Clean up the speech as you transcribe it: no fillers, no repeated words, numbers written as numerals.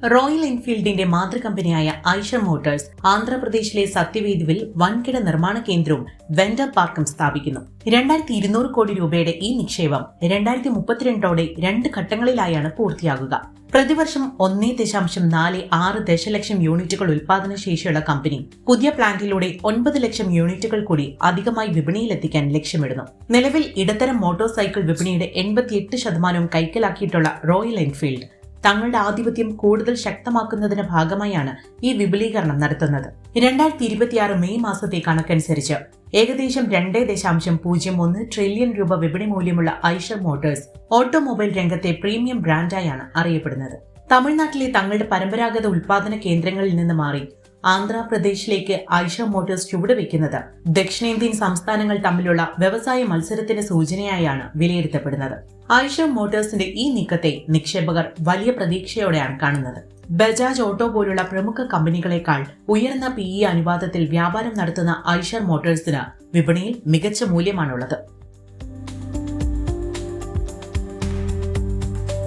Royal എൻഫീൽഡിന്റെ മാതൃകമ്പനിയായ Eicher Motors ആന്ധ്രാപ്രദേശിലെ സത്യവേദുവിൽ വൻകിട നിർമ്മാണ കേന്ദ്രവും വെൻഡർ പാർക്കും സ്ഥാപിക്കുന്നു. 2200 കോടി രൂപയുടെ ഈ നിക്ഷേപം 2032ഓടെ 2 ഘട്ടങ്ങളിലായാണ് പൂർത്തിയാകുക. പ്രതിവർഷം 1.46 ദശലക്ഷം യൂണിറ്റുകൾ ഉൽപാദന ശേഷിയുള്ള കമ്പനി പുതിയ പ്ലാന്റിലൂടെ 9 ലക്ഷം യൂണിറ്റുകൾ കൂടി അധികമായി വിപണിയിലെത്തിക്കാൻ ലക്ഷ്യമിടുന്നു. നിലവിൽ ഇടത്തരം മോട്ടോർ സൈക്കിൾ വിപണിയുടെ 88% കൈക്കലാക്കിയിട്ടുള്ള റോയൽ എൻഫീൽഡ് തങ്ങളുടെ ആധിപത്യം കൂടുതൽ ശക്തമാക്കുന്നതിന് ഭാഗമായാണ് ഈ വിപുലീകരണം നടത്തുന്നത്. 2026 മെയ് മാസത്തെ കണക്കനുസരിച്ച് ഏകദേശം 2.01 ട്രില്യൺ രൂപ വിപണി മൂല്യമുള്ള ഐഷർ മോട്ടോഴ്സ് ഓട്ടോമൊബൈൽ രംഗത്തെ പ്രീമിയം ബ്രാൻഡായാണ് അറിയപ്പെടുന്നത്. തമിഴ്നാട്ടിലെ തങ്ങളുടെ പരമ്പരാഗത ഉൽപാദന കേന്ദ്രങ്ങളിൽ നിന്ന് മാറി ആന്ധ്രാപ്രദേശിലേക്ക് ഐഷർ മോട്ടോഴ്സ് ചുവടുവെക്കുന്നത് ദക്ഷിണേന്ത്യൻ സംസ്ഥാനങ്ങൾ തമ്മിലുള്ള വ്യവസായ മത്സരത്തിന്റെ സൂചനയായാണ് വിലയിരുത്തപ്പെടുന്നത്. ഐഷർ മോട്ടോഴ്സിന്റെ ഈ നീക്കത്തെ നിക്ഷേപകർ വലിയ പ്രതീക്ഷയോടെയാണ് കാണുന്നത്. ബജാജ് ഓട്ടോ പോലുള്ള പ്രമുഖ കമ്പനികളെക്കാൾ ഉയർന്ന PE അനുപാതത്തിൽ വ്യാപാരം നടത്തുന്ന ഐഷർ മോട്ടോഴ്സിന് വിപണിയിൽ മികച്ച മൂല്യമാണുള്ളത്.